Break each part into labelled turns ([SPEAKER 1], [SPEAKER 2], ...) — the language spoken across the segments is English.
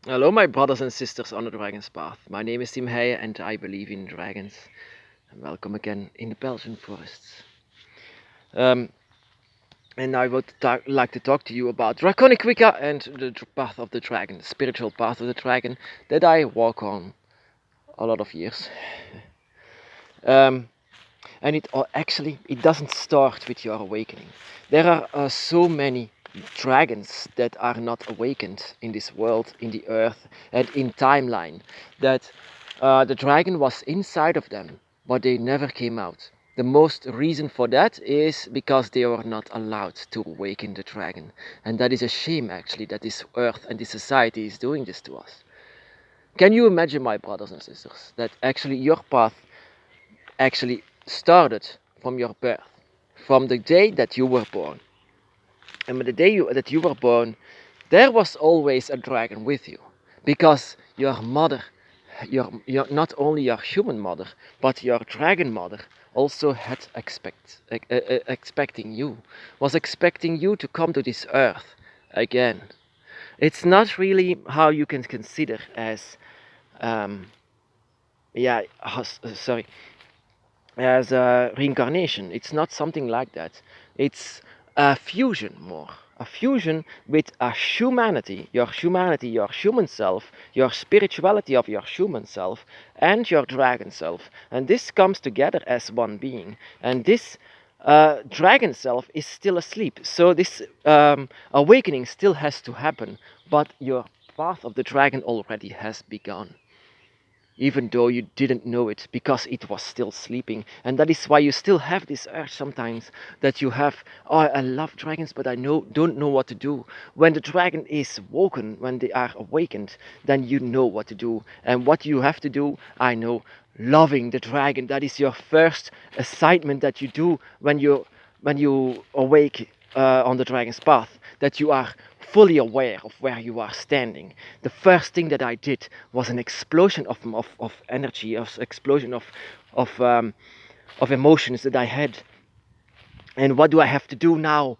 [SPEAKER 1] Hello, my brothers and sisters on the Dragon's Path. My name is Tim Heijen and I believe in dragons. And welcome again in the Belgian forests. Um, and I would like to talk to you about Draconic wicca and the path of the dragon, the spiritual path of the dragon that I walk on a lot of years. Um, and it doesn't start with your awakening. There are so many dragons that are not awakened in this world, in the earth, and in timeline, that the dragon was inside of them, but they never came out. The most reason for that is because they were not allowed to awaken the dragon, and that is a shame actually that this earth and this society is doing this to us. Can you imagine, my brothers and sisters, that actually your path actually started from your birth, from the day that you were born. And the day that you were born, there was always a dragon with you, because your mother, not only your human mother, but your dragon mother, also had expecting you, was expecting you to come to this earth again. It's not really how you can consider as, um, yeah, sorry, as a reincarnation. It's not something like that. It's a fusion more. A fusion with a humanity, your human self, your spirituality of your human self, and your dragon self. And this comes together as one being. And this dragon self is still asleep. So this awakening still has to happen. But your path of the dragon already has begun, even though you didn't know it, because it was still sleeping. And that is why you still have this urge sometimes, that you have, oh, I love dragons, but I don't know what to do. When the dragon is woken, when they are awakened, then you know what to do. And what you have to do, I know, loving the dragon. That is your first assignment that you do when you awake on the dragon's path, that you are fully aware of where you are standing. The first thing that I did was an explosion of energy, an explosion of, um, of emotions that I had. And what do I have to do now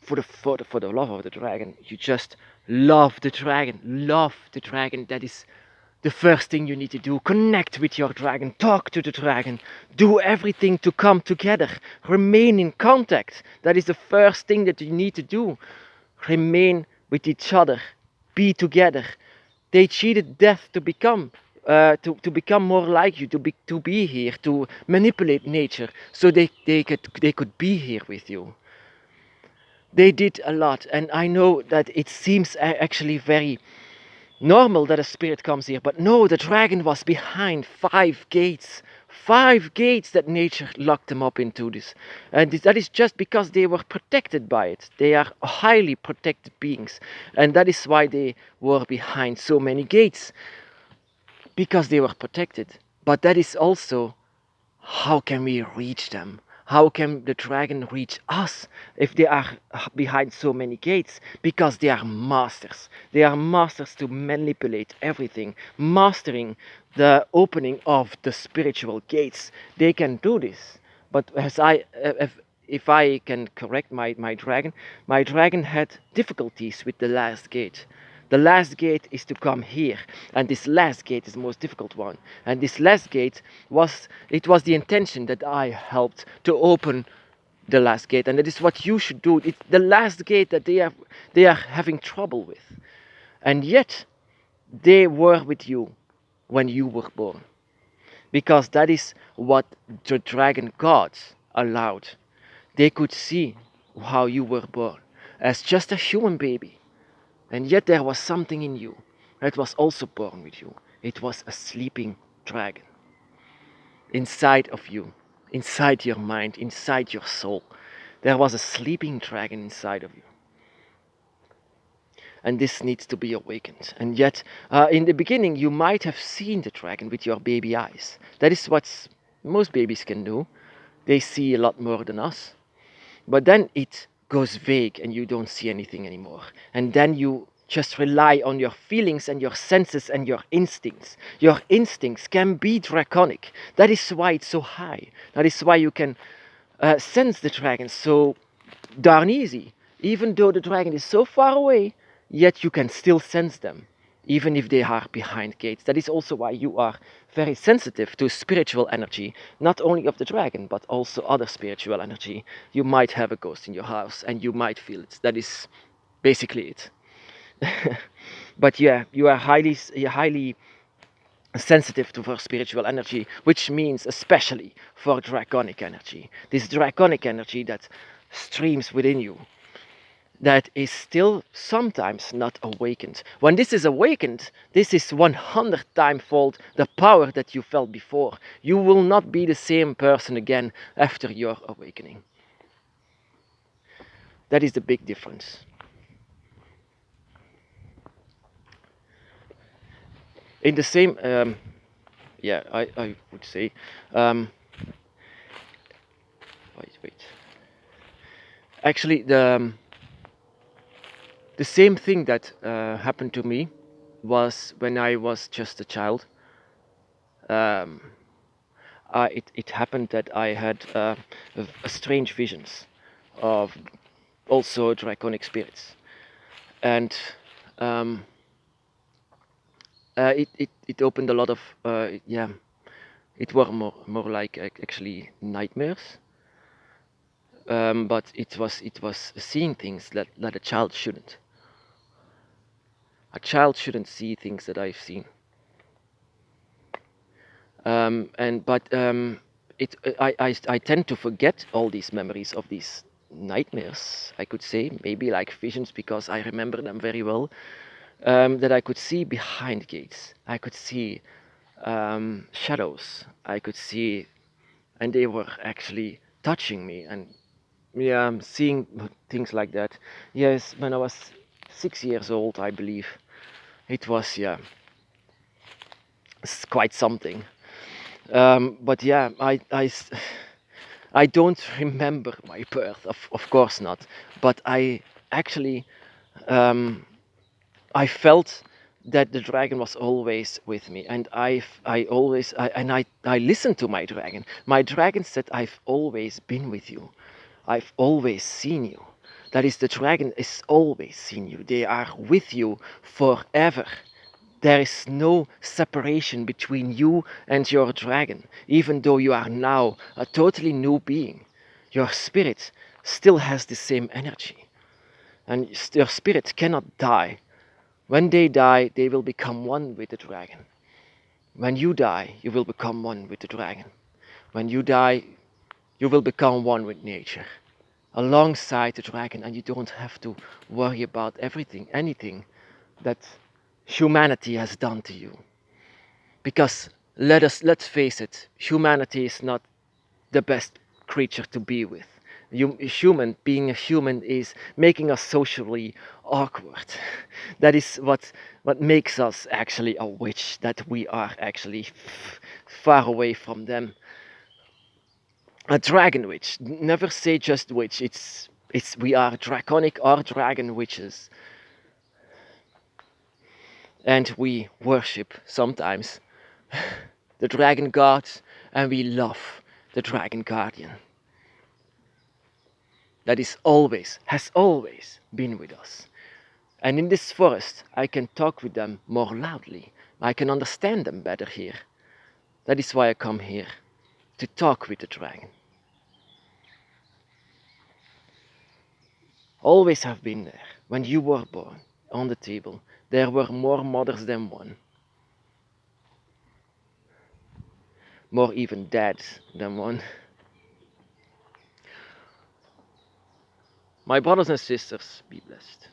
[SPEAKER 1] for the love of the dragon? You just love the dragon. Love the dragon. That is the first thing you need to do. Connect with your dragon. Talk to the dragon. Do everything to come together. Remain in contact. That is the first thing that you need to do. Remain with each other. Be together. They cheated death to become. To become more like you, to be here, to manipulate nature, so they could be here with you. They did a lot, and I know that it seems actually very normal that a spirit comes here, but no, the dragon was behind 5 gates. 5 gates that nature locked them up into this. And that is just because they were protected by it. They are highly protected beings. And that is why they were behind so many gates, because they were protected. But that is also, how can we reach them? How can the dragon reach us if they are behind so many gates? Because they are masters. They are masters to manipulate everything, mastering the opening of the spiritual gates. They can do this. But if I can correct my dragon had difficulties with the last gate. The last gate is to come here, and this last gate is the most difficult one. And this last gate was the intention that I helped to open the last gate, and that is what you should do. It's the last gate that they are having trouble with, and yet they were with you when you were born, because that is what the dragon gods allowed. They could see how you were born as just a human baby. And yet there was something in you that was also born with you. It was a sleeping dragon inside of you, inside your mind, inside your soul. There was a sleeping dragon inside of you. And this needs to be awakened. And yet, in the beginning, you might have seen the dragon with your baby eyes. That is what most babies can do. They see a lot more than us. But then it goes vague and you don't see anything anymore. And then you just rely on your feelings and your senses and your instincts. Your instincts can be draconic. That is why it's so high. That is why you can sense the dragon so darn easy. Even though the dragon is so far away, yet you can still sense them. even if they are behind gates. That is also why you are very sensitive to spiritual energy, not only of the dragon, but also other spiritual energy. You might have a ghost in your house and you might feel it. That is basically it. But yeah, you are highly sensitive to for spiritual energy, which means especially for draconic energy. This draconic energy that streams within you, that is still sometimes not awakened. When this is awakened, this is 100 times fold the power that you felt before. You will not be the same person again after your awakening. That is the big difference. In the same, yeah, I would say, wait. Actually, the same thing that happened to me was when I was just a child. Um, it happened that I had strange visions of also draconic spirits, and um, it opened a lot of yeah. It were more like actually nightmares, but it was seeing things that a child shouldn't. A child shouldn't see things that I've seen. And but it I tend to forget all these memories of these nightmares. I could say maybe like visions because I remember them very well. That I could see behind gates. I could see shadows. I could see, and they were actually touching me. And yeah, I'm seeing things like that. Yes, when I was 6 years old, I believe it was, yeah, it's quite something. But yeah, I don't remember my birth, of course not. But I actually, um, I felt that the dragon was always with me, and I listened to my dragon. My dragon said, "I've always been with you. I've always seen you." That is, the dragon is always seen you. They are with you forever. There is no separation between you and your dragon, even though you are now a totally new being. Your spirit still has the same energy, and your spirit cannot die. When they die, they will become one with the dragon. When you die, you will become one with the dragon. When you die, you will become one with nature, alongside the dragon, and you don't have to worry about anything that humanity has done to you. Because let's face it, humanity is not the best creature to be with. Being a human is making us socially awkward. That is what makes us actually a witch, that we are actually far away from them. A dragon witch. Never say just witch. It's we are draconic or dragon witches. And we worship sometimes the dragon gods, and we love the dragon guardian. That has always been with us. And in this forest, I can talk with them more loudly. I can understand them better here. That is why I come here, to talk with the dragon. Always have been there. When you were born, on the table, there were more mothers than one. More even dads than one. My brothers and sisters, be blessed.